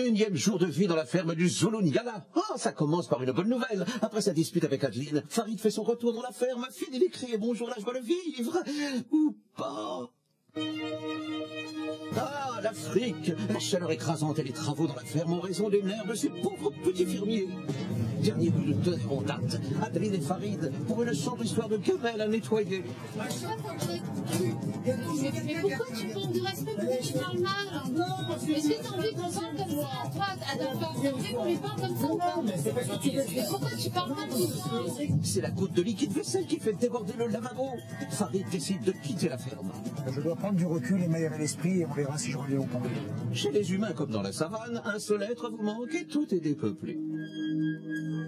21e jour de vie dans la ferme du Zulu Nyala. Ah, ça commence par une bonne nouvelle. Après sa dispute avec Adeline, Farid fait son retour dans la ferme, finit d'écrire bonjour la joie de vivre. Ou pas. Ah, l'Afrique, la chaleur écrasante et les travaux dans la ferme en raison des nerfs de ces pauvres petits fermiers. Dernier but de terre en date, Adeline et Farid, pour une sombre histoire de gamelle à nettoyer. Mais pourquoi tu manques de respect? Pourquoi tu parles mal? Est-ce que t'as envie qu'on parle comme ça? Toi, t'as envie qu'on lui parle comme ça ou pas? Mais pourquoi tu parles mal tout ça? C'est la goutte de liquide vaisselle qui fait déborder le lavabo. Farid décide de quitter la ferme. Je dois prendre du recul et m'aérer l'esprit et on verra si je reviens au camp. Chez les humains comme dans la savane, un seul être vous manque et tout est dépeuplé.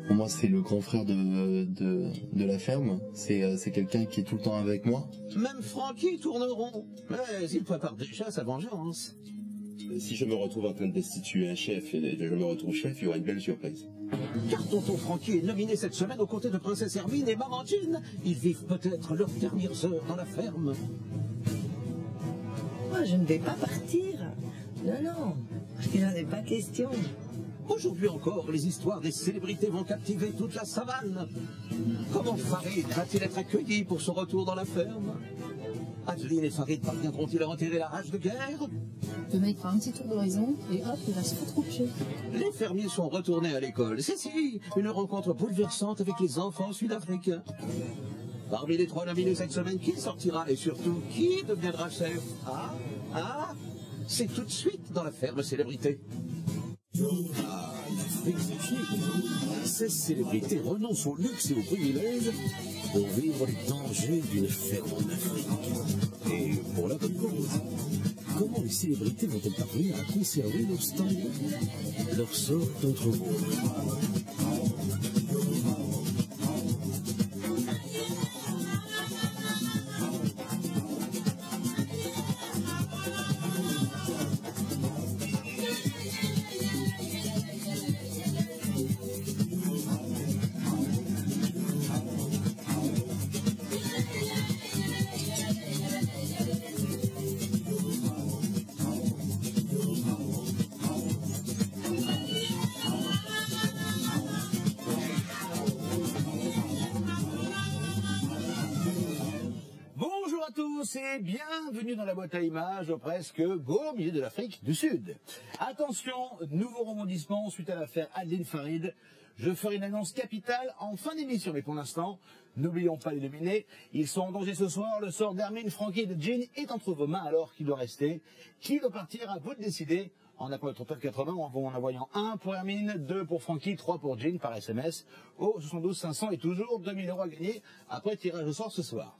Pour moi, c'est le grand frère de la ferme. C'est quelqu'un qui est tout le temps avec moi. Même Francky tourne rond, mais il prépare déjà sa vengeance. Si je me retrouve en train de destituer un chef et je me retrouve chef, il y aura une belle surprise. Car tonton Francky est nominé cette semaine aux côtés de Princesse Hermine et Maman Jean. Ils vivent peut-être leurs dernières heures dans la ferme. Moi, je ne vais pas partir. Non, parce qu'il n'en est pas question. Aujourd'hui encore, les histoires des célébrités vont captiver toute la savane. Comment Farid va-t-il être accueilli pour son retour dans la ferme? Adeline et Farid parviendront-ils à enterrer la rage de guerre? Le mec fera un petit tour d'horizon et hop, il va se foutre au pied. Les fermiers sont retournés à l'école. Si, une rencontre bouleversante avec les enfants sud-africains. Parmi les 3 nominés cette semaine, qui sortira et surtout, qui deviendra chef? C'est tout de suite dans la ferme célébrité. Ah, l'Afrique, c'est chic. Ces célébrités renoncent au luxe et aux privilèges pour vivre les dangers d'une ferme en Afrique. Et pour la bonne cause. Comment les célébrités vont-elles parvenir à conserver leur style, leur sort d'entre vous? Et bienvenue dans la boîte à images, presque beau milieu de l'Afrique du Sud. Attention, nouveau rebondissement suite à l'affaire Adeline Farid. Je ferai une annonce capitale en fin d'émission, mais pour l'instant, n'oublions pas les nominés. Ils sont en danger ce soir. Le sort d'Hermine, Francky et de Jean est entre vos mains, alors qu'il doit rester. Qui doit partir? À vous de décider. En appelant le 3980, en envoyant 1 pour Hermine, 2 pour Francky, 3 pour Jean par SMS au 72 500 et toujours 2000 € à gagner après tirage au sort ce soir.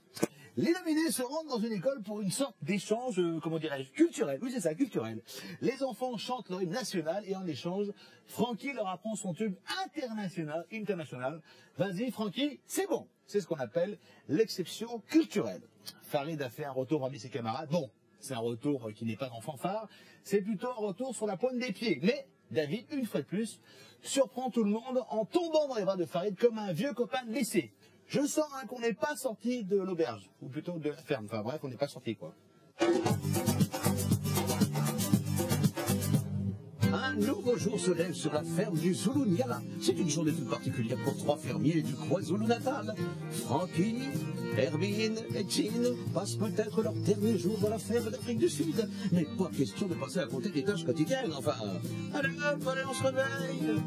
Les nominés se rendent dans une école pour une sorte d'échange, comment dirais-je, culturel. Oui, c'est ça, culturel. Les enfants chantent leur hymne national et en échange, Francky leur apprend son tube international. Vas-y, Francky, c'est bon. C'est ce qu'on appelle l'exception culturelle. Farid a fait un retour parmi ses camarades. Bon, c'est un retour qui n'est pas en fanfare. C'est plutôt un retour sur la pointe des pieds. Mais David, une fois de plus, surprend tout le monde en tombant dans les bras de Farid comme un vieux copain de lycée. Je sens qu'on n'est pas sorti de l'auberge, ou plutôt de la ferme. Enfin bref, on n'est pas sorti quoi. Un nouveau jour se lève sur la ferme du Zulu Nyala. C'est une journée toute particulière pour 3 fermiers du KwaZulu-Natal. Francky, Hermine et Jean passent peut-être leur dernier jour dans la ferme d'Afrique du Sud. Mais pas question de passer à côté des tâches quotidiennes. Enfin, allez hop, allez, on se réveille.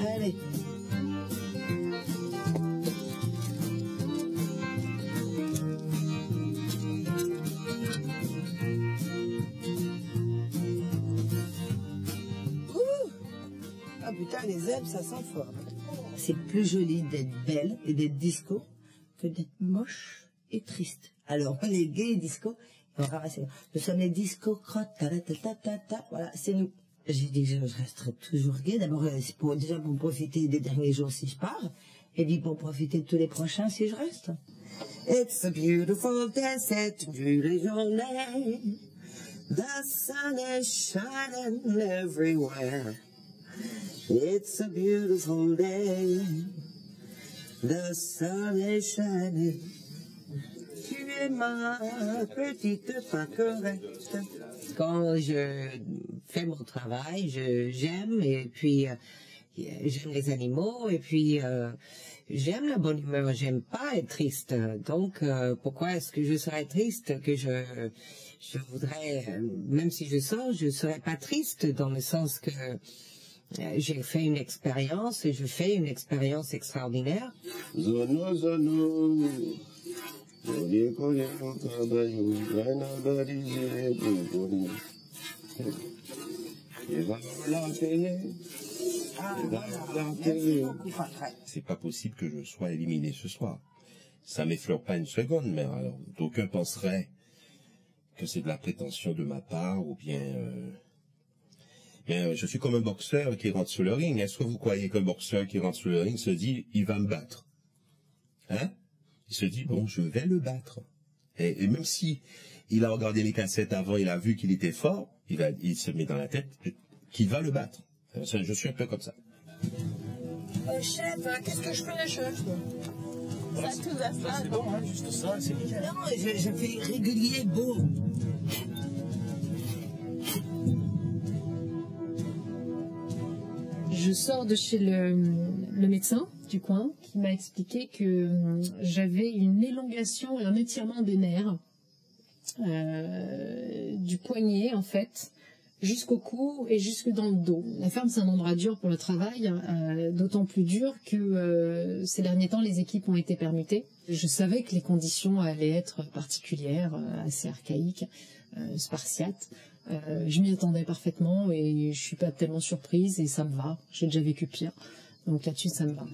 Allez. Ah putain, les zèbres, ça sent fort. C'est plus joli d'être belle et d'être disco que d'être moche et triste. Alors, on est gay et disco, et on ramasse. Nous sommes les disco-crottes, voilà, c'est nous. J'ai dit que je resterai toujours gay. D'abord, c'est déjà pour profiter des derniers jours si je pars, et puis pour profiter de tous les prochains si je reste. It's a beautiful day, c'est une jolie journée. The sun is shining everywhere. It's a beautiful day. The sun is shining. es ma petite pâquerette. Quand je fais mon travail, j'aime, et puis j'aime les animaux, et puis j'aime la bonne humeur, j'aime pas être triste. Donc pourquoi est-ce que je serais triste, que je voudrais, même si je sors, je serais pas triste, dans le sens que j'ai fait une expérience, et je fais une expérience extraordinaire. Zono, zono. C'est pas possible que je sois éliminé ce soir. Ça m'effleure pas une seconde, mais alors d'aucuns penseraient que c'est de la prétention de ma part, ou bien... je suis comme un boxeur qui rentre sur le ring. Est-ce que vous croyez qu'un boxeur qui rentre sur le ring se dit, il va me battre? Hein? Il se dit, bon, je vais le battre. Et même si il a regardé les cassettes avant, il a vu qu'il était fort, il se met dans la tête qu'il va le battre. Je suis un peu comme ça. Chef, qu'est-ce que je fais, chef? C'est bon, hein, juste ça, c'est nickel. Non, je fais régulier, beau. Je sors de chez le médecin du coin qui m'a expliqué que j'avais une élongation et un étirement des nerfs du poignet en fait jusqu'au cou et jusque dans le dos. La ferme, c'est un endroit dur pour le travail, d'autant plus dur que ces derniers temps les équipes ont été permutées. Je savais que les conditions allaient être particulières, assez archaïques, spartiates. Je m'y attendais parfaitement et je suis pas tellement surprise et ça me va. J'ai déjà vécu pire. Donc là-dessus, ça me va.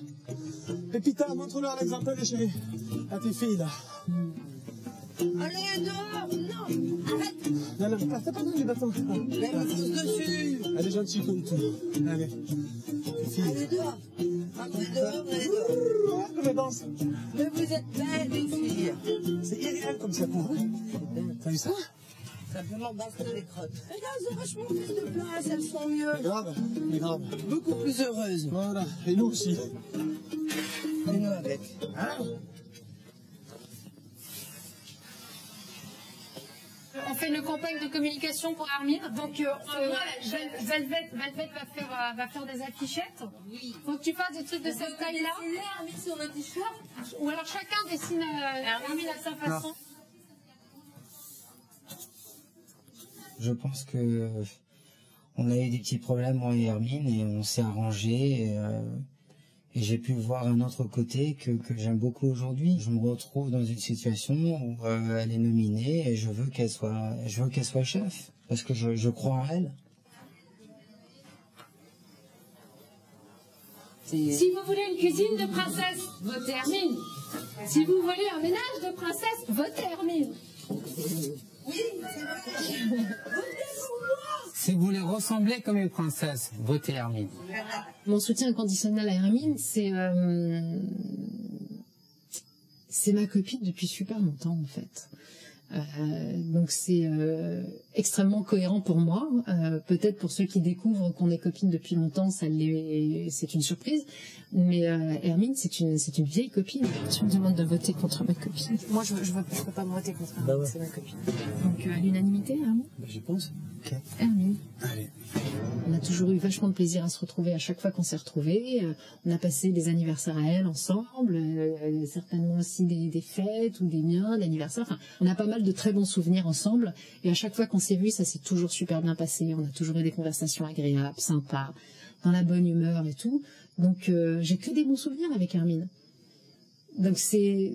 Pépita, montre-leur l'exemple, les chéris. À tes filles, là. Allez, dehors! Non! Arrête! Non, non, t'as pas donné les bâtons. Mets mon pouce dessus! Elle est gentille comme tout. Allez. Allez, dehors! Entrez dehors, allez dehors! Regarde comme elle danse. Mais vous êtes belles, les filles! C'est irréel comme ça court. T'as vu ça? Simplement baston les crottes. Regarde, elles ont vachement plus de place, elles sont mieux. Mais grave. Beaucoup plus heureuses. Voilà. Et nous aussi. Et nous avec. Hein? On fait une campagne de communication pour Hermine. Donc, Velvet va faire des affichettes. Oui. Faut que tu fasses des trucs de cette taille-là. Hermine sur un t-shirt. Ou alors chacun dessine Hermine à sa façon. Je pense que on a eu des petits problèmes, moi et Hermine, et on s'est arrangé. Et j'ai pu voir un autre côté que j'aime beaucoup aujourd'hui. Je me retrouve dans une situation où elle est nominée et je veux qu'elle soit chef parce que je crois en elle. Si vous voulez une cuisine de princesse, votez Hermine. Si vous voulez un ménage de princesse, votez Hermine. Oui, c'est vrai. Si vous voulez ressembler comme une princesse, votez Hermine. Mon soutien inconditionnel à Hermine, c'est ma copine depuis super longtemps en fait. Donc c'est extrêmement cohérent pour moi. Peut-être pour ceux qui découvrent qu'on est copine depuis longtemps, c'est une surprise. Mais Hermine, c'est une vieille copine. Tu me demandes de voter contre ma copine. Moi, je peux pas me voter contre Hermine, Bah ouais. c'est ma copine. Donc à l'unanimité, Hermine. Je pense. Ok. Hermine. Allez. On a toujours eu vachement de plaisir à se retrouver à chaque fois qu'on s'est retrouvés. On a passé des anniversaires à elle ensemble, certainement aussi des fêtes ou des miens d'anniversaire. Enfin, on a pas mal de très bons souvenirs ensemble. Et à chaque fois qu'on s'est vus, ça s'est toujours super bien passé. On a toujours eu des conversations agréables, sympas, dans la bonne humeur et tout. Donc j'ai que des bons souvenirs avec Hermine. Donc c'est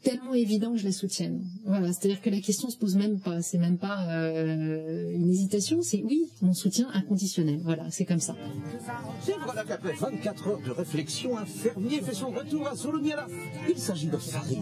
tellement évident que je la soutienne. Voilà, c'est-à-dire que la question se pose même pas. C'est même pas une hésitation. C'est oui, mon soutien inconditionnel. Voilà, c'est comme ça. Et voilà qu'après 24 heures de réflexion, un fermier fait son retour à Soloniala. Il s'agit de Farid.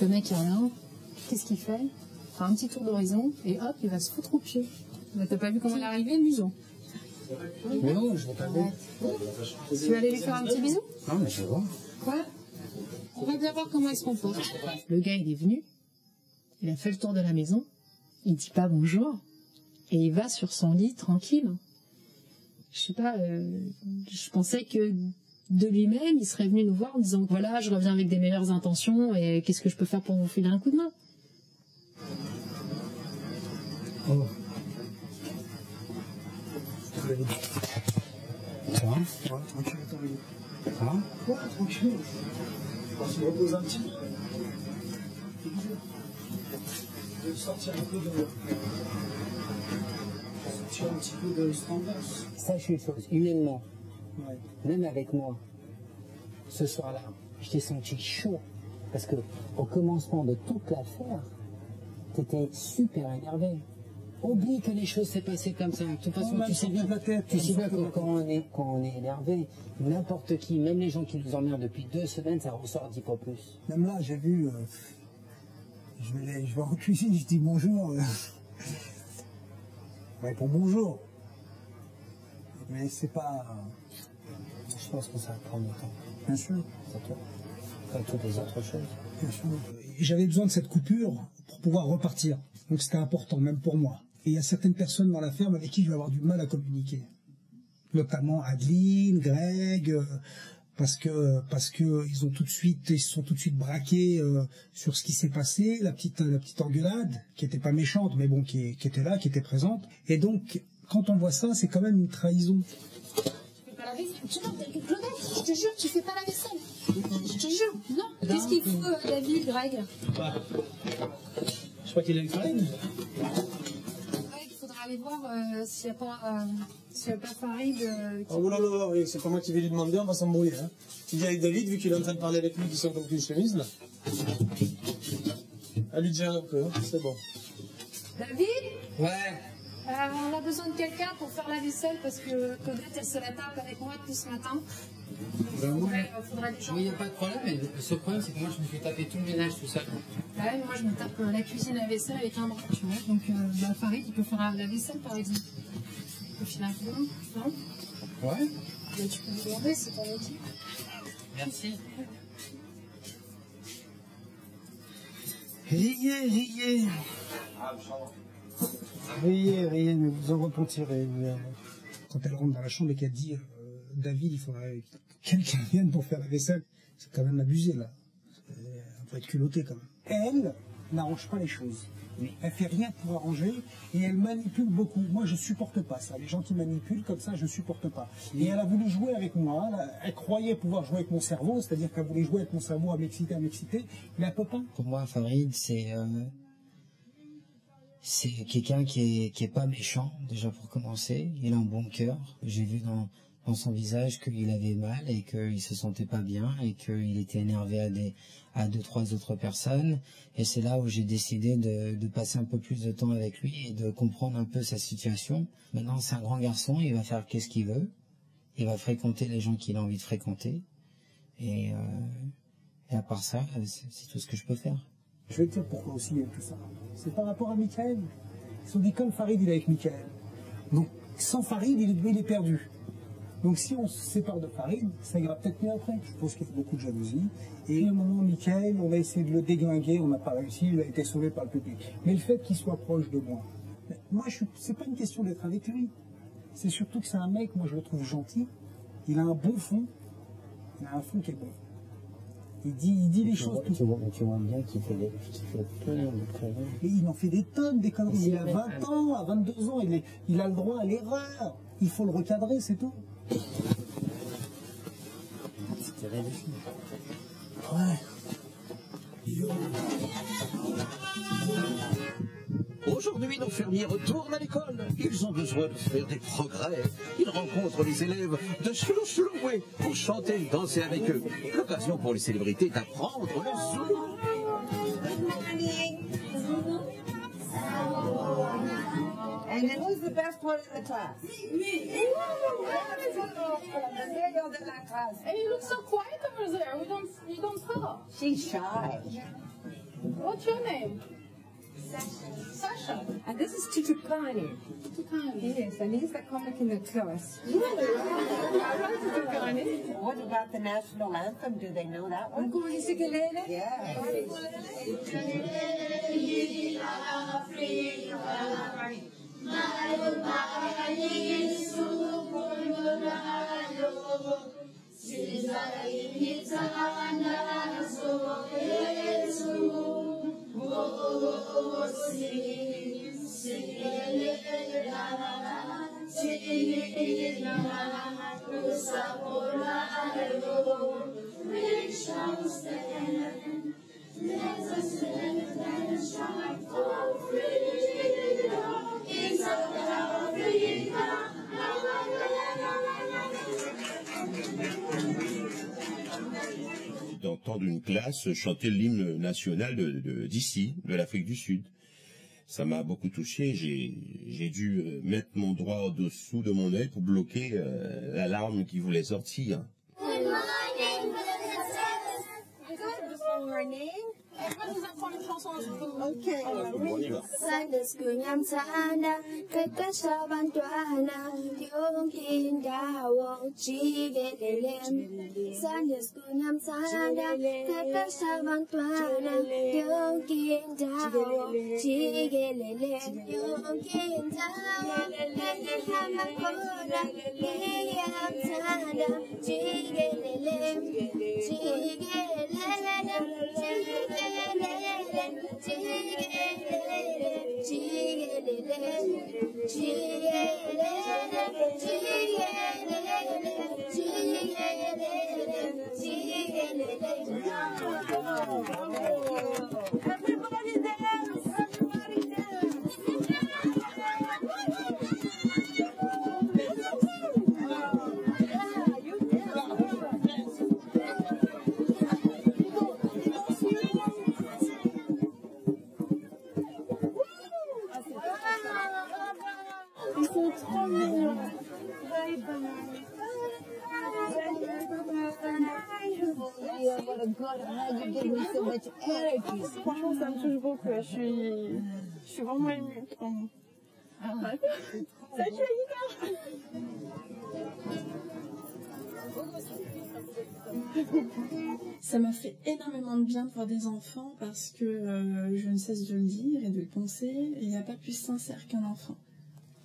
Le mec il revient, qu'est-ce qu'il fait? Il fait un petit tour d'horizon et hop, il va se foutre au pied. T'as pas vu comment il est arrivé, le museau? Mais non, je vais pas voir. Tu vas aller lui faire un petit bisou? Non, mais je vais voir. Quoi? On va bien voir comment il se comporte. Le gars, il est venu, il a fait le tour de la maison, il dit pas bonjour, et il va sur son lit tranquille. Je sais pas, je pensais que de lui-même, il serait venu nous voir en disant voilà, je reviens avec des meilleures intentions et qu'est-ce que je peux faire pour vous filer un coup de main? Oh. Ça va? Ouais, tranquille, attends. Ça va? Ouais, tranquille. On se repose un petit peu. Je vais sortir un peu de cette ambiance. Sache une chose, humainement, même avec moi, ce soir-là, je t'ai senti chaud. Parce que au commencement de toute l'affaire, t'étais super énervé. Oublie que les choses s'est passées comme ça. De toute façon, tu sais bien que quand on est énervé, n'importe qui, même les gens qui nous emmerdent depuis 2 semaines, ça ressort 10 fois plus. Même là, j'ai vu, je vais en cuisine, je dis bonjour. Ouais, pour bonjour. Mais c'est pas... Je pense que ça va prendre du temps. Bien sûr. C'est tout. Comme toutes les autres choses. Bien sûr. J'avais besoin de cette coupure pour pouvoir repartir. Donc c'était important, même pour moi. Et il y a certaines personnes dans la ferme avec qui je vais avoir du mal à communiquer. Notamment Adeline, Greg, parce que ils se sont tout de suite braqués sur ce qui s'est passé, la petite engueulade, qui était pas méchante, mais bon, qui était là, qui était présente. Et donc, quand on voit ça, c'est quand même une trahison. Tu fais pas la vaisselle. Claudette, je te jure, tu fais pas la vaisselle. Je te jure, non. Qu'est-ce qu'il faut, David, Greg? Je crois qu'il a une farine. Greg, il faudra aller voir s'il n'y a pas Farid. Oh là là, oui, c'est pas moi qui vais lui demander, on va s'embrouiller. Hein. Tu dis avec David, vu qu'il est en train de parler avec lui, qui sont comme une chemise, là. À lui dire un peu, hein, c'est bon. David? Ouais. On a besoin de quelqu'un pour faire la vaisselle parce que Claudette, elle se la tape avec moi depuis ce matin. Faudrait des gens. Oui, il n'y a pas de problème, mais le seul problème, c'est que moi, je me suis tapé tout le ménage tout seul. Ouais, moi, je me tape la cuisine, la vaisselle avec un bras, tu vois. Donc, Farid, il peut faire la vaisselle, par exemple. Il peut filer un coup de main, non? Ouais. Mais tu peux lui demander, c'est ton métier. Merci. Riez. Riez, mais vous en repentirez. Quand elle rentre dans la chambre et qu'elle dit David, il faudrait que quelqu'un vienne pour faire la vaisselle, c'est quand même abusé là. On peut être culotté quand même. Elle n'arrange pas les choses. Elle fait rien pour arranger et elle manipule beaucoup. Moi, je supporte pas ça. Les gens qui manipulent comme ça, je supporte pas. Et elle a voulu jouer avec moi. Elle croyait pouvoir jouer avec mon cerveau, c'est-à-dire qu'elle voulait jouer avec mon cerveau à m'exciter, mais elle peut pas. Pour moi, Farid, c'est quelqu'un qui est pas méchant, déjà pour commencer. Il a un bon cœur. J'ai vu dans son visage qu'il avait mal et qu'il se sentait pas bien et qu'il était énervé à 2-3 autres personnes. Et c'est là où j'ai décidé de passer un peu plus de temps avec lui et de comprendre un peu sa situation. Maintenant, c'est un grand garçon, il va faire qu'est-ce qu'il veut. Il va fréquenter les gens qu'il a envie de fréquenter. Et à part ça, c'est tout ce que je peux faire. Je vais te dire pourquoi aussi il y a tout ça. C'est par rapport à Michael. Ils se sont dit comme Farid il est avec Michael. Donc sans Farid il est perdu. Donc si on se sépare de Farid, ça ira peut-être mieux après. Je pense qu'il y a beaucoup de jalousie. Et à un moment, Michael, on a essayé de le déglinguer, on n'a pas réussi, il a été sauvé par le public. Mais le fait qu'il soit proche de moi, c'est pas une question d'être avec lui. C'est surtout que c'est un mec, moi je le trouve gentil. Il a un bon fond. Il a un fond qui est bon. Il dit les choses. Tu vois bien qu'il fait plein de conneries. Et il en fait des tonnes, des conneries. Il a 20 ans, à 22 ans, il a le droit à l'erreur. Il faut le recadrer, c'est tout. C'était ridicule. Ouais. Aujourd'hui, nos fermiers retournent à l'école. Ils ont besoin de faire des progrès. Ils rencontrent les élèves de Shlouchloué pour chanter et danser avec eux. L'occasion pour les célébrités d'apprendre le zoulou. And then who's the best one in the class? Me. The meilleur de la classe. And you look so quiet over there. You don't talk. She's shy. What's your name? Sasha. And this is Tutukani. Yes, and he's the comic in the class. Really? I like Tutukani. What about the national anthem? Do they know that one? Yeah. D'entendre une classe chanter l'hymne national d'ici, de l'Afrique du Sud. Ça m'a beaucoup touché. J'ai dû mettre mon doigt au-dessous de mon œil pour bloquer la larme qui voulait sortir. Everyone nous apprend une chanson en jour. Ok, Sandaskuyamsana, Kakashabantwana, Yonkindawo, Chigelelem. Sandaskuyamsana, Kakashabantwana, Yonkindawo, Chigelelem. Yonkindawo, Hamakola, Yamsana, Chigelelem, Chigelelem, Everybody dance! Everybody dance! Ils sont trop mignons. Franchement, ça me touche beaucoup. Je suis vraiment émue. Salut Annika. Ça m'a fait énormément de bien de voir des enfants parce que je ne cesse de le dire et de le penser. Il n'y a pas plus sincère qu'un enfant.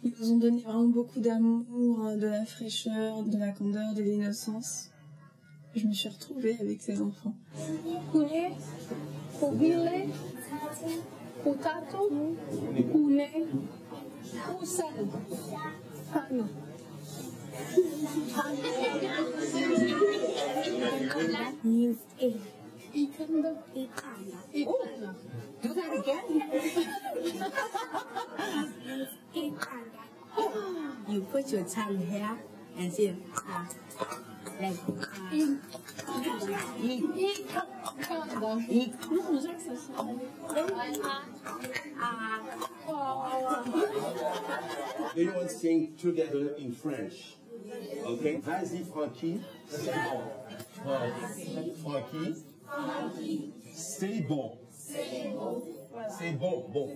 Ils nous ont donné vraiment beaucoup d'amour, de la fraîcheur, de la candeur, de l'innocence. Je me suis retrouvée avec ces enfants. Kune, Kobile, Potato, Kune, Kusal, Pani. News 8. Ikanda. Ikanda. Do that again. Ikanda. You put your tongue here and say, like, Everyone sing together in French. Okay? Vas-y, Frankie. C'est bon. Frankie. C'est bon. C'est bon, bon.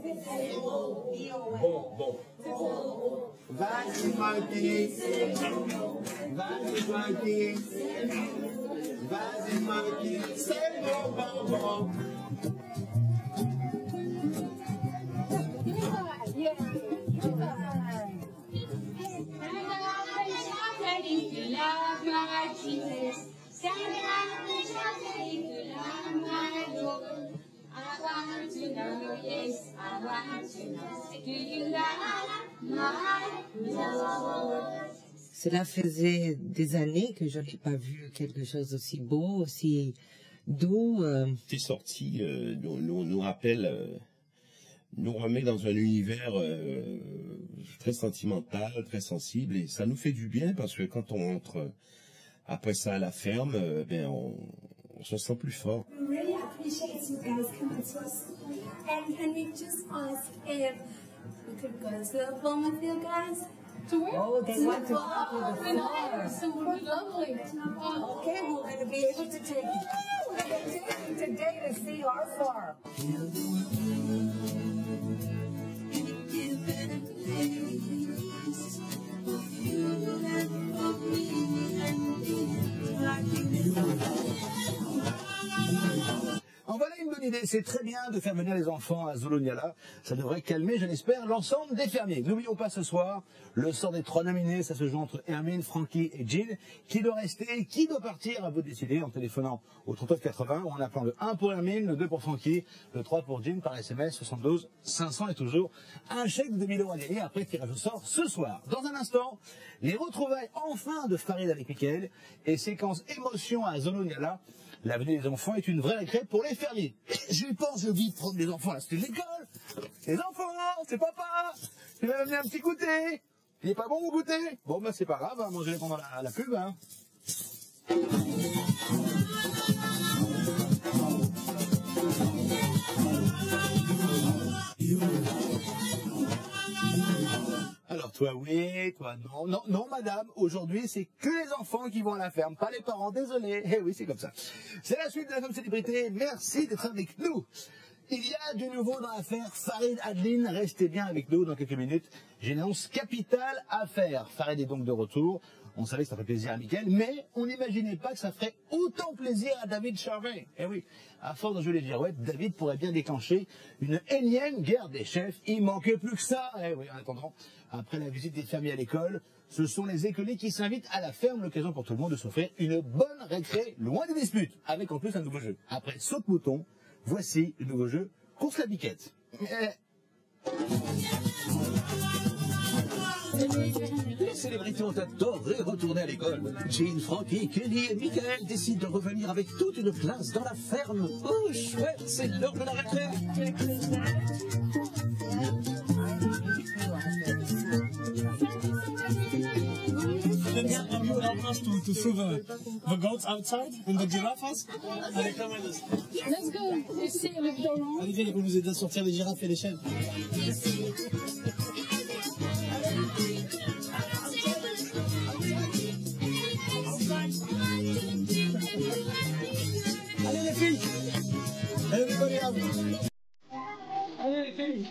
Bon, bon. Vas-y, Frankie. Vas-y, Frankie. Vas-y, Frankie. C'est bon, bon, bon. Cela faisait des années que je n'ai pas vu quelque chose d'aussi beau, aussi doux. Ces sorties nous rappellent, nous remet dans un univers très sentimental, très sensible, et ça nous fait du bien parce que quand on rentre après ça à la ferme, on se sent plus fort. We really appreciate you guys coming to us. And can we just ask if we could go to the phone with you guys? To where? Oh, they want to talk to the So it would be lovely. Okay, we're going to be able to take you. Today to see our farm. En voilà une bonne idée, c'est très bien de faire venir les enfants à Zoloniala. Ça devrait calmer, je l'espère, l'ensemble des fermiers. N'oublions pas ce soir, le sort des 3 nominés, ça se joue entre Hermine, Francky et Jill. Qui doit rester, qui doit partir, à vous de décider en téléphonant au 3980 ou en appelant le 1 pour Hermine, le 2 pour Francky, le 3 pour Jill par SMS 72 500 et toujours un chèque de 2000 € à gagner après tirage au sort ce soir. Dans un instant, les retrouvailles enfin de Farid avec Mickaël et séquence émotion à Zoloniala. L'avenir des enfants est une vraie récré pour les fermiers. Je pense, j'ai oublié de prendre les enfants à la l'école. Les enfants, c'est papa. Tu vas m'amener un petit goûter. Il est pas bon mon goûter? Bon, ben c'est pas grave, hein, mangez-les pendant la pub. Hein. Alors toi oui, toi non. Non, non madame, aujourd'hui c'est que les enfants qui vont à la ferme, pas les parents, désolé. Eh oui, c'est comme ça. C'est la suite de la Femme Célébrité, merci d'être avec nous. Il y a du nouveau dans l'affaire Farid Adeline, restez bien avec nous dans quelques minutes. J'ai une annonce capitale à faire. Farid est donc de retour. On savait que ça ferait plaisir à Mickaël, mais on n'imaginait pas que ça ferait autant plaisir à David Charvet. Eh oui, à force de jouer les girouettes, David pourrait bien déclencher une énième guerre des chefs. Il manquait plus que ça. Eh oui, en attendant, après la visite des fermiers à l'école, ce sont les écoliers qui s'invitent à la ferme, l'occasion pour tout le monde de s'offrir une bonne récré, loin des disputes, avec en plus un nouveau jeu. Après saute-mouton, voici le nouveau jeu, course la biquette. Les célébrités ont adoré retourner à l'école. Jean, Frankie, Kelly et Mickaël décident de revenir avec toute une classe dans la ferme. Oh, chouette, c'est l'heure de la récré. Have you help us to throw the goats outside and the giraffes? Allez, come with us. Let's go. Allez, viens, vous nous aider à sortir les girafes et les chèvres. Allez les filles. Everybody up. Allez les filles.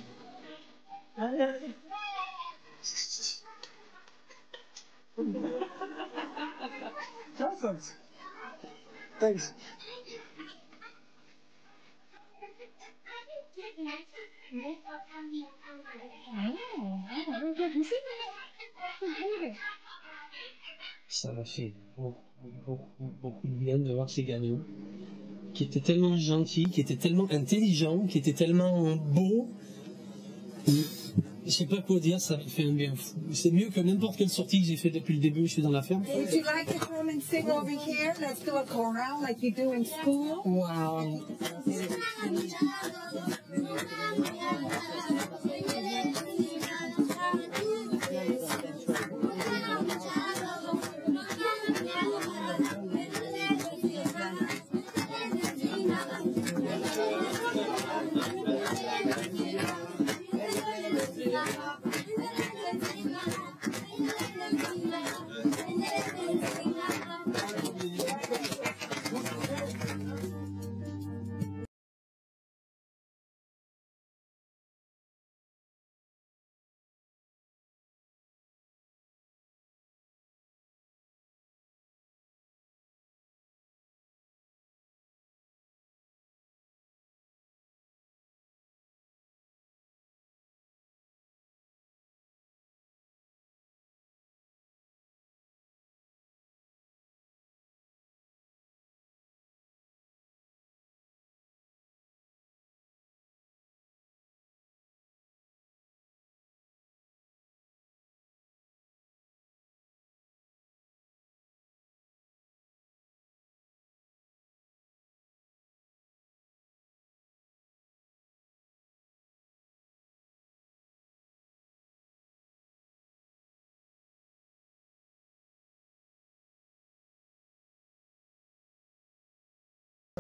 Allez, allez. Awesome. Thanks. Ça m'a fait beaucoup de bien de voir ces gagnants qui étaient tellement gentils, qui étaient tellement intelligents, qui étaient tellement beaux. Je sais pas quoi dire, ça me fait un bien fou. C'est mieux que n'importe quelle sortie que j'ai fait depuis le début, je suis dans la ferme. Would you like to come and sing over here? Let's do a chorale like you do in school. Wow.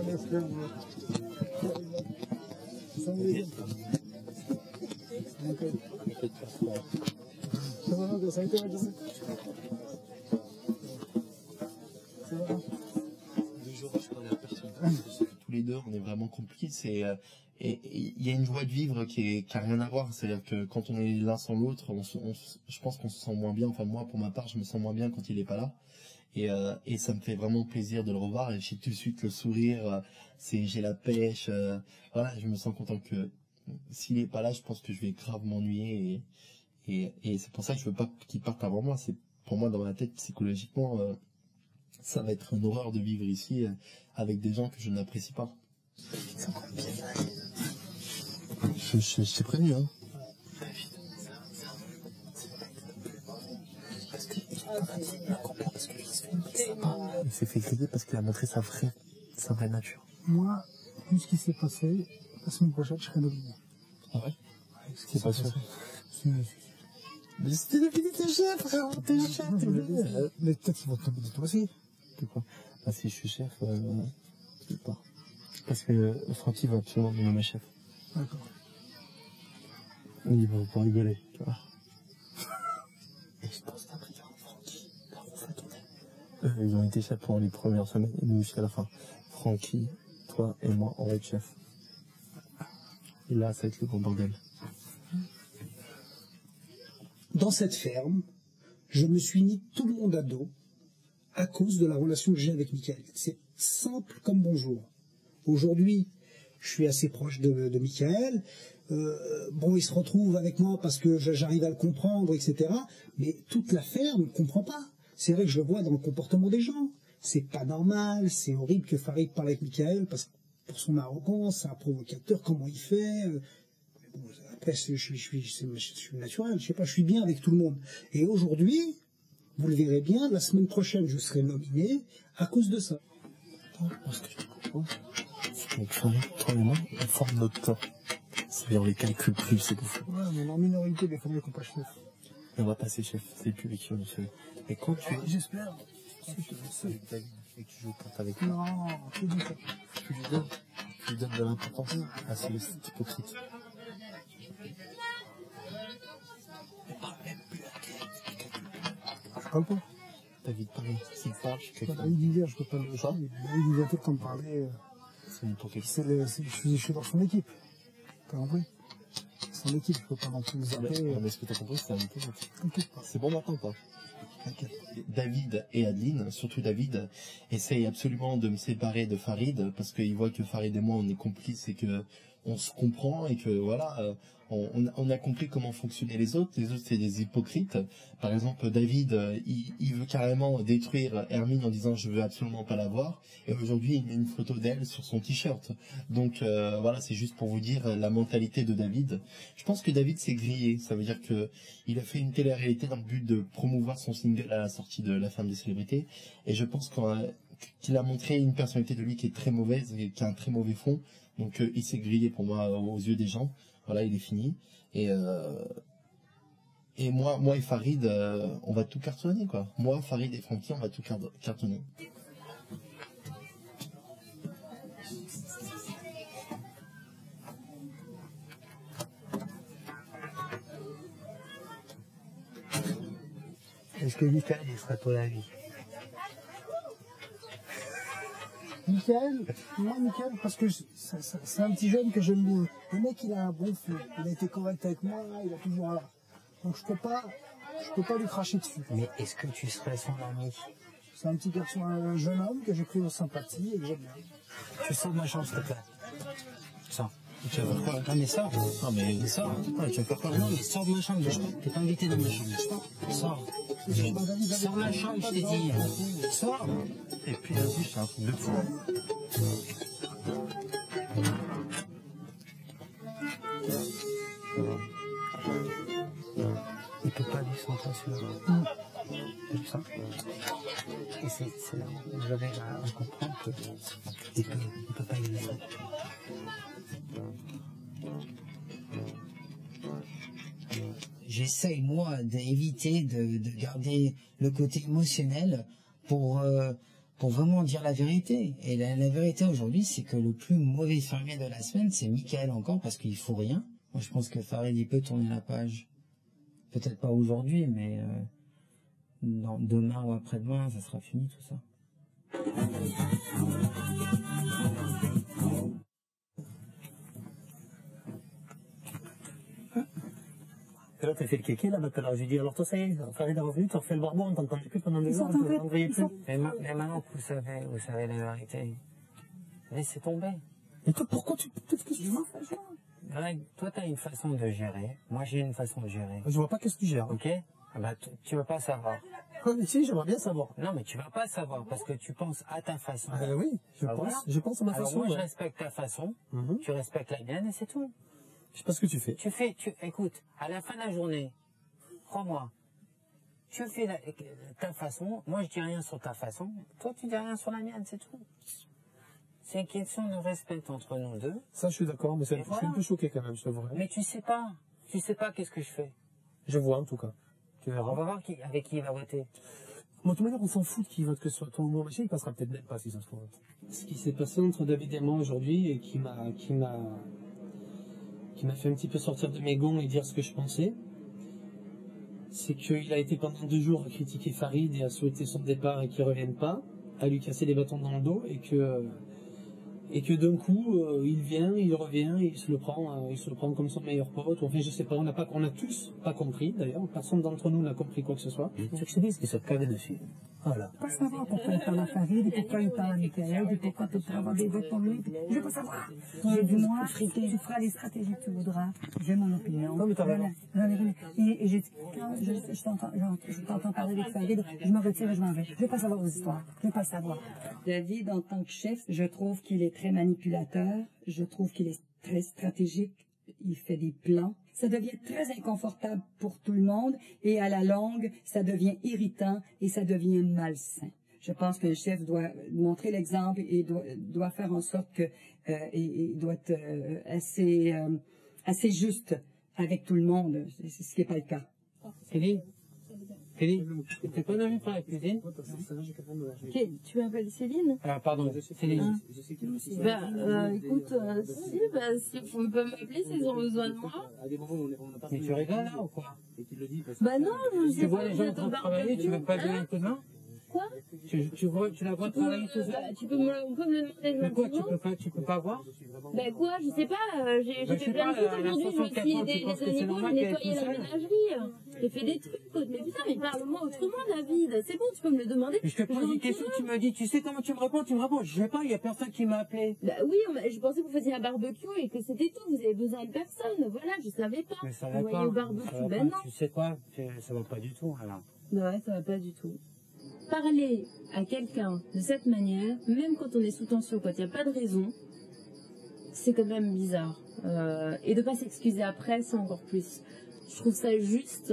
Deux jours, je connais personne. deux, on est vraiment complices et il y a une joie de vivre qui a rien à voir. C'est-à-dire que quand on est l'un sans l'autre, je pense qu'on se sent moins bien. Enfin, moi, pour ma part, je me sens moins bien quand il est pas là. Et ça me fait vraiment plaisir de le revoir. Et j'ai tout de suite le sourire. J'ai la pêche. Voilà, je me sens content que s'il est pas là, je pense que je vais grave m'ennuyer. Et c'est pour ça que je veux pas qu'il parte avant moi. C'est pour moi, dans ma tête, psychologiquement, ça va être une horreur de vivre ici avec des gens que je n'apprécie pas. Je t'ai prévenu, hein. Il s'est fait griller parce qu'il a montré sa vraie nature. Moi, vu ce qui s'est passé, la semaine prochaine, je serai nominé. Ah ouais? C'est pas sûr. Mais c'était le t'es chef, frère, t'es chef, t'es chef. Mais peut-être qu'ils vont te nominer toi aussi. De quoi? Ah, si je suis chef, je sais pas. Parce que Francky va absolument me nommer chef. D'accord. Il va pas rigoler, tu vois. Et je pense qu'après, il y aura Francky, là, on va tourner. Ils ont été chefs pendant les premières semaines, et nous jusqu'à la fin. Francky, toi et moi, on va être chef. Et là, ça va être le gros bordel. Dans cette ferme, je me suis mis tout le monde à dos à cause de la relation que j'ai avec Michael. C'est simple comme bonjour. Aujourd'hui, je suis assez proche de Michael. Bon, il se retrouve avec moi parce que j'arrive à le comprendre, etc. Mais toute la ferme ne comprend pas. C'est vrai que je le vois dans le comportement des gens. C'est pas normal, c'est horrible que Farid parle avec Michael parce que pour son arrogance, c'est un provocateur, comment il fait. Bon, après, je suis naturel, je sais pas, je suis bien avec tout le monde. Et aujourd'hui, vous le verrez bien, la semaine prochaine, je serai nominé à cause de ça. Ce que je te propose, c'est qu'avec Farid, toi et moi, on forme notre temps. C'est-à-dire, on les calcule plus, c'est bouffé. Ouais, mais on est en minorité, mais il faut mieux qu'on passe chef. On va passer chef, c'est plus avec qui on est seul. Et quand tu es... J'espère. Et que tu joues quand avec moi. Non, tu dis ça. Tu lui donnes de l'importance à ce hypocrite. On parle même plus à quelqu'un. Je parle pas. David, pareil, s'il parle, je suis quelqu'un. David Vivier, je peux pas le faire. David Vivier, tout le temps me parler. C'est une hypocrite. Je suis dans son équipe. T'as compris? Son équipe, je peux pas non plus zapper. Mais ce que t'as compris, c'est un hypocrite. T'inquiète pas. C'est bon maintenant ou pas? T'inquiète. David et Adeline, surtout David, essayent absolument de me séparer de Farid parce qu'ils voient que Farid et moi on est complices et que on se comprend et que voilà, on a compris comment fonctionnaient les autres. Les autres c'est des hypocrites. Par exemple, David, il veut carrément détruire Hermine en disant je veux absolument pas la voir. Et aujourd'hui il met une photo d'elle sur son t-shirt. Donc voilà, c'est juste pour vous dire la mentalité de David. Je pense que David s'est grillé. Ça veut dire que il a fait une télé-réalité dans le but de promouvoir son single à la sortie de La Ferme des Célébrités. Et je pense qu'il a montré une personnalité de lui qui est très mauvaise et qui a un très mauvais fond. Donc il s'est grillé pour moi aux yeux des gens. Voilà, il est fini. Et moi et Farid, on va tout cartonner, quoi. Moi, Farid et Francky, on va tout cartonner. Est-ce que Michael, il serait ton avis? Michael, parce que c'est un petit jeune que j'aime bien. Le mec, il a un bon fond. Il a été correct avec moi, il a toujours là. Donc je peux pas lui cracher dessus. Mais est-ce que tu serais son ami? C'est un petit garçon, un jeune homme que j'ai pris en sympathie et que j'aime bien. Tu sors de ma chambre, s'il te plaît. Sors. Tu vas faire quoi? Non mais sors. Non mais sors. Ouais, tu vas faire quoi? Non mais sors de ma chambre, bouge pas. T'es pas invité dans ma chambre. Sors. Sors de ma chambre, je t'ai dit. Sors. Et puis là-dessus, c'est un truc de fou. Il peut pas vivre sans toi, celui-là. T'as vu ça? Et c'est là où j'avais à comprendre qu'il peut pas y vivre. J'essaye, moi, d'éviter de garder le côté émotionnel pour vraiment dire la vérité. Et la vérité aujourd'hui, c'est que le plus mauvais fermier de la semaine, c'est Michael encore, parce qu'il faut rien. Moi, je pense que Farid, il peut tourner la page. Peut-être pas aujourd'hui, mais demain ou après-demain, ça sera fini tout ça. Et là, t'as fait le kéké, là, maintenant. J'ai dit, alors toi, ça y est, Farid est revenu, t'as refait le barbon, on t'entendait plus pendant 2 heures, on ne voyait plus. Mais maintenant que vous savez la vérité, laissez tomber. Et toi, pourquoi tu... Qu'est-ce que tu fais? Greg, toi, t'as une façon de gérer. Moi, j'ai une façon de gérer. Je vois pas qu'est-ce que tu gères. Ok? Ah bah, tu vas pas savoir. Ah, mais si, j'aimerais bien savoir. Non, mais tu vas pas savoir parce que tu penses à ta façon. Oui, je pense à ma Alors façon. moi, je ouais. respecte ta façon, tu respectes la mienne et c'est tout. Je sais pas ce que tu fais. Écoute, à la fin de la journée, crois-moi, tu fais ta façon, moi je dis rien sur ta façon, toi tu dis rien sur la mienne, c'est tout. C'est une question de respect entre nous deux. Ça, je suis d'accord, mais je suis un peu choqué quand même, je t'avouerai. Mais tu sais pas qu'est-ce que je fais. Je vois en tout cas. Tu verras. On va voir avec qui il va voter. Bon, de toute manière, on s'en fout qui vote, que ce soit toi ou moi, machin, il passera peut-être même pas si ça se trouve. Ce qui s'est passé entre David et moi aujourd'hui et qui m'a fait un petit peu sortir de mes gonds et dire ce que je pensais, c'est qu'il a été pendant 2 jours à critiquer Farid et à souhaiter son départ et qu'il revienne pas, à lui casser les bâtons dans le dos et que d'un coup, il vient, il revient et il se le prend comme son meilleur pote. Enfin, je sais pas, on a tous pas compris, d'ailleurs. Personne d'entre nous n'a compris quoi que ce soit. C'est que je te dis, ce qui se cavé dessus. Voilà. Je veux pas savoir pourquoi il parle à Farid et pourquoi il parle à Michael et pourquoi tu peux avoir des votes pour lui. Je veux pas savoir. Du moins, tu feras les stratégies que tu voudras. J'ai mon opinion. Non, mais t'as raison. Et je t'entends parler avec Farid, je me retire et je m'en vais. Je veux pas savoir vos histoires. Je veux pas savoir. David, en tant que chef, je trouve qu'il est très manipulateur. Je trouve qu'il est très stratégique. Il fait des plans. Ça devient très inconfortable pour tout le monde et à la longue, ça devient irritant et ça devient malsain. Je pense qu'un chef doit montrer l'exemple et doit faire en sorte que il doit être assez juste avec tout le monde, ce qui n'est pas le cas. Céline, t'es pas invité par la cuisine? Tu m'appelles Céline? Ah, pardon, Céline. Écoute, si vous pouvez pas m'appeler, s'ils ont besoin de moi. Mais tu rigoles là ou quoi? Non, je sais tu pas. vois les gens en train de travailler, tu veux pas donner un coup de main? Quoi? Tu la vois travailler tout seul? On peut me le demander. Mais quoi, tu peux pas voir? Quoi, je sais pas, j'ai fait plein de trucs aujourd'hui, je me suis aidé les animaux, j'ai nettoyé la ménagerie, j'ai fait des trucs, mais putain, mais parle-moi autrement, David, c'est bon, tu peux me le demander. Je te pose une question, tu me dis, tu sais comment tu me réponds, je sais pas, il y a personne qui m'a appelé. Oui, je pensais que vous faisiez un barbecue et que c'était tout, vous avez besoin de personne, voilà, je savais pas. Mais ça va vous pas. Au barbecue, non. Tu sais quoi, ça va pas du tout, alors. Ouais, ça va pas du tout. Parler à quelqu'un de cette manière, même quand on est sous tension, quand il n'y a pas de raison, c'est quand même bizarre. Et de pas s'excuser après, c'est encore plus. Je trouve ça juste,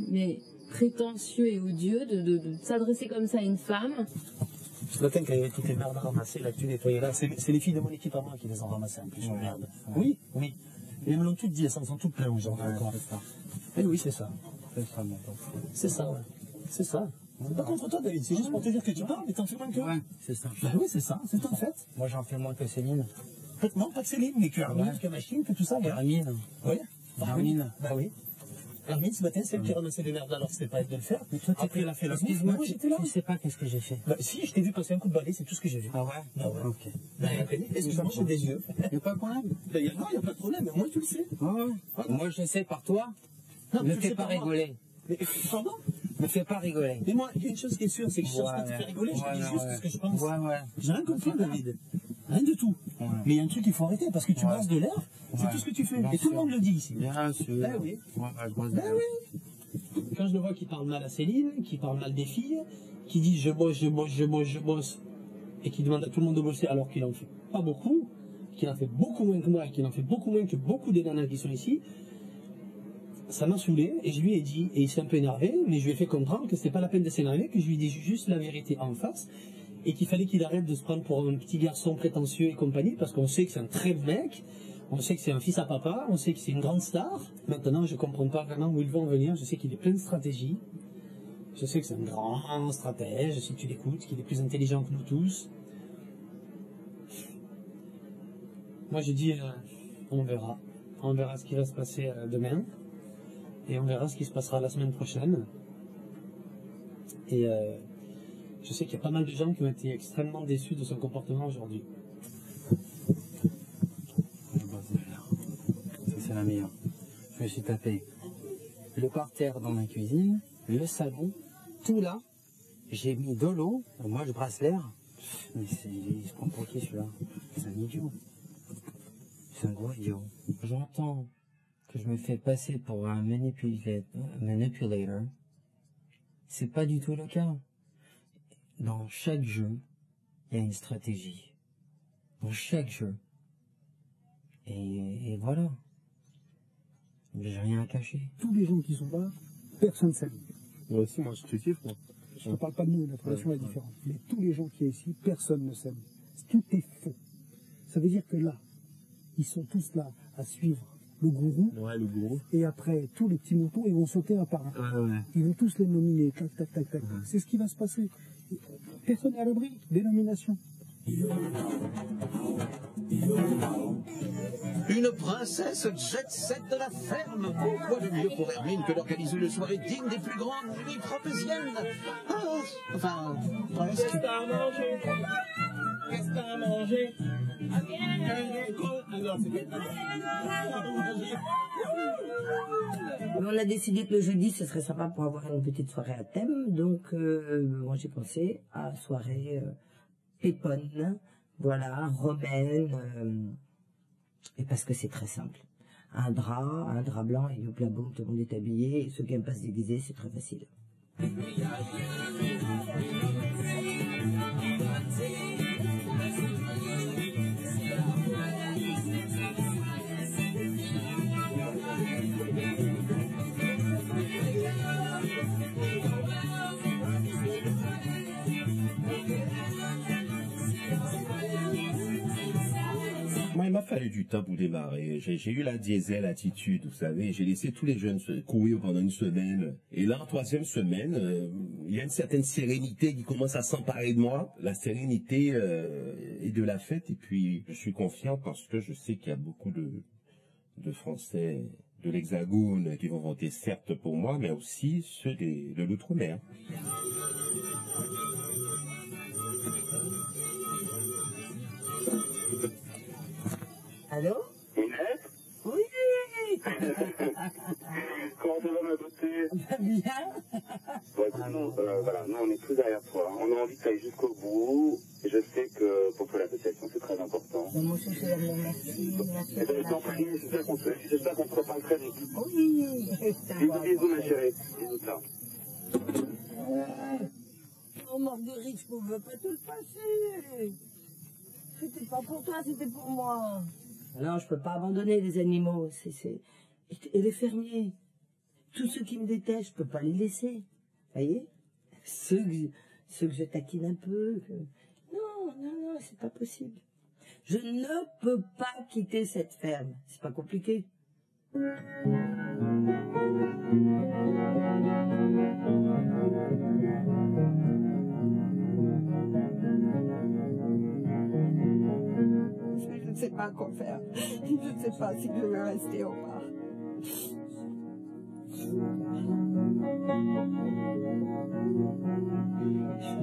mais prétentieux et odieux de s'adresser comme ça à une femme. Ce matin, quand il y avait toutes les merdes ramassées, là, que tu nettoyais là, c'est les filles de mon équipe à moi qui les ont ramassées en plus, merde. Oui. Et elles me l'ont toutes dit, elles s'en sont toutes pleines aujourd'hui encore. Et oui, c'est ça. C'est ça, ouais. C'est ça. C'est pas contre toi, David, c'est juste pour te dire que tu parles, mais t'en fais moins que. Ouais, c'est ça. Oui, c'est ça, c'est ton fait. Moi, j'en fais moins que Céline. Non, pas que Céline, mais que Hermine, que Machine, que tout ça. Hermine. Oui. Hermine. Oui. Hermine, ce matin, c'est elle qui ramassait les merdes, alors c'était pas elle de le faire. Mais toi, après, elle a fait la excuse-moi, j'étais là. Tu sais pas qu'est-ce que j'ai fait. Si, je t'ai vu passer un coup de balai, c'est tout ce que j'ai vu. Ah ouais? Ok. Excuse-moi, j'ai des yeux. Y'a pas de problème? Non, y a pas de problème, mais moi, tu le sais. Moi, je sais par toi. Ne fais pas rigoler. Pardon? Me fais pas rigoler. Mais moi, une chose qui est sûre, c'est que je cherche pas à te faire rigoler, je dis juste ce que je pense. J'ai rien compris, David. Rien du tout. Mais il y a un truc qu'il faut arrêter, parce que tu brasses de l'air, c'est tout ce que tu fais. Et tout le monde le dit ici. Bien sûr. Ben oui. Quand je le vois qui parle mal à Céline, qui parle mal des filles, qui dit je bosse, et qui demande à tout le monde de bosser alors qu'il en fait pas beaucoup, qu'il en fait beaucoup moins que moi, et qu'il en fait beaucoup moins que beaucoup des nanas qui sont ici, ça m'a saoulé et je lui ai dit, et il s'est un peu énervé, mais je lui ai fait comprendre que c'était pas la peine de s'énerver, que je lui ai dit juste la vérité en face et qu'il fallait qu'il arrête de se prendre pour un petit garçon prétentieux et compagnie, parce qu'on sait que c'est un très bon mec, on sait que c'est un fils à papa, on sait que c'est une grande star. Maintenant, je comprends pas vraiment où il va en venir, je sais qu'il est plein de stratégies, je sais que c'est un grand stratège, je sais que tu l'écoutes, qu'il est plus intelligent que nous tous. Moi, je dis, on verra ce qui va se passer demain. Et on verra ce qui se passera la semaine prochaine. Et je sais qu'il y a pas mal de gens qui ont été extrêmement déçus de son comportement aujourd'hui. c'est la meilleure. Je me suis tapé le parterre dans ma cuisine, le salon, tout là. J'ai mis de l'eau. Moi, je brasse l'air. Mais il se prend pour qui celui-là? C'est un idiot. C'est un gros idiot. J'entends que je me fais passer pour un manipulator. C'est pas du tout le cas. Dans chaque jeu, il y a une stratégie. Dans chaque jeu. Et voilà. J'ai rien à cacher. Tous les gens qui sont là, personne ne s'aime. Moi aussi, moi, je te kiffe, moi. Je ne parle pas de nous, notre relation est différente. Mais tous les gens qui sont ici, personne ne s'aime. Tout est faux. Ça veut dire que là, ils sont tous là à suivre le gourou. Ouais, le gourou. Et après, tous les petits moutons, ils vont sauter un par un. Ils vont tous les nominer. Tac, tac, tac, tac. C'est ce qui va se passer. Personne n'est à l'abri des nominations. Une princesse jet set de la ferme. Quoi de mieux pour Hermine que d'organiser une soirée digne des plus grandes nuits tropéziennes? Ah, enfin, presque. Qu'est-ce que t'as à manger? Qu'est-ce que t'as à manger? On a décidé que le jeudi, ce serait sympa pour avoir une petite soirée à thème. Donc, moi, j'ai pensé à soirée péponne, voilà, romaine, et parce que c'est très simple. Un drap blanc, et youpla boum, tout le monde est habillé, et ceux qui n'aiment pas se déguiser, c'est très facile. Moi, il m'a fallu du temps pour démarrer. J'ai eu la diesel attitude, vous savez. J'ai laissé tous les jeunes courir pendant une semaine. Et là, en troisième semaine, il y a une certaine sérénité qui commence à s'emparer de moi. La sérénité et de la fête. Et puis, je suis confiant parce que je sais qu'il y a beaucoup de Français de l'Hexagone qui vont voter certes pour moi, mais aussi ceux de l'Outre-mer. Allô? Inès? Oui. Comment ça va, ma beauté? Bien. Bon, écoute, nous, on est tous derrière toi. On a envie que tu ailles jusqu'au bout. Et je sais que pour toi, l'association, c'est très important. Moi, je suis merci. Et ben, je t'en prie, j'espère qu'on se reparle très vite. Oui. Bisous, ma chérie. Bisous, ça. Oh, Marguerite, je pouvais pas te le passer. C'était pas pour toi, c'était pour moi. Non, je peux pas abandonner les animaux. Et les fermiers. Tous ceux qui me détestent, je peux pas les laisser. Vous voyez? Ceux que je taquine un peu. Non, c'est pas possible. Je ne peux pas quitter cette ferme. C'est pas compliqué. Je ne sais pas quoi faire. Je ne sais pas si je vais rester ou pas.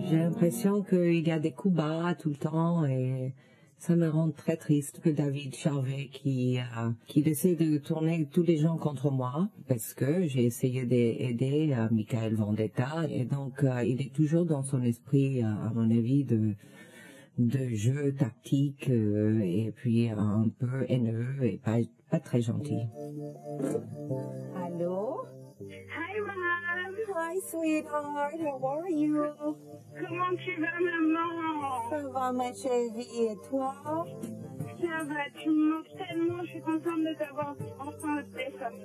J'ai l'impression qu'il y a des coups bas tout le temps et ça me rend très triste que David Charvet qui essaie de tourner tous les gens contre moi parce que j'ai essayé d'aider Michael Vendetta et donc il est toujours dans son esprit, à mon avis, de jeu tactique et puis un peu haineux et pas très gentil. Allô? Hi, Mom. Hi, sweetheart. How are you? Comment tu vas, maman? Ça va, ma chérie. Et toi? Ça va, tu me manques tellement. Je suis contente de t'avoir enfin au téléphone.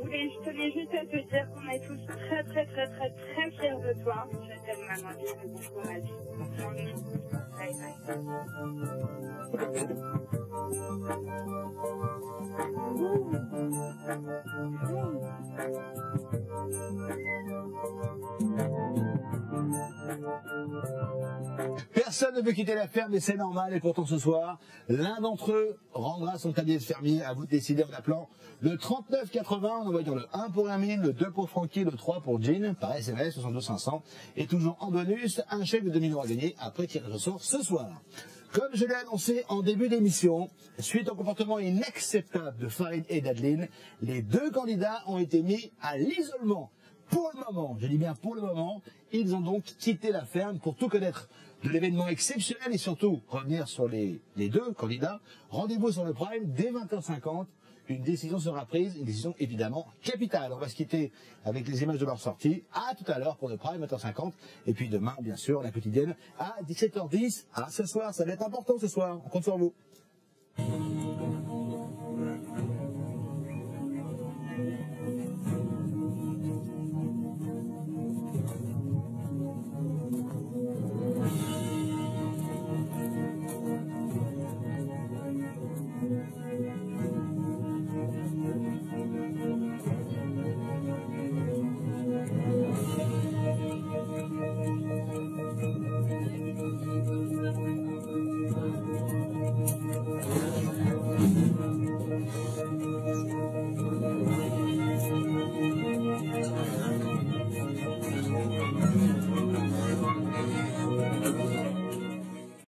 Je tenais juste à te dire qu'on est tous très, très, très, très, très fiers de toi. Je t'aime, maman. Je te fais bon courage. Bye, Personne ne veut quitter la ferme et c'est normal. Et pourtant ce soir, l'un d'entre eux rendra son cabinet de fermier. À vous de décider en appelant le 3980 en envoyant le 1 pour Hermine, le 2 pour Francky, le 3 pour Jean par SMS 72 500. Et toujours en bonus, un chèque de 2000 € à gagner après tirage au sort ce soir. Comme je l'ai annoncé en début d'émission, suite au comportement inacceptable de Farid et d'Adeline, les deux candidats ont été mis à l'isolement. Pour le moment, je dis bien pour le moment, ils ont donc quitté la ferme pour tout connaître de l'événement exceptionnel et surtout revenir sur les deux candidats. Rendez-vous sur le Prime dès 20h50. Une décision sera prise, une décision évidemment capitale. On va se quitter avec les images de leur sortie. À tout à l'heure pour le Prime, 20h50. Et puis demain, bien sûr, la quotidienne à 17h10. Ah, ce soir, ça va être important ce soir. On compte sur vous.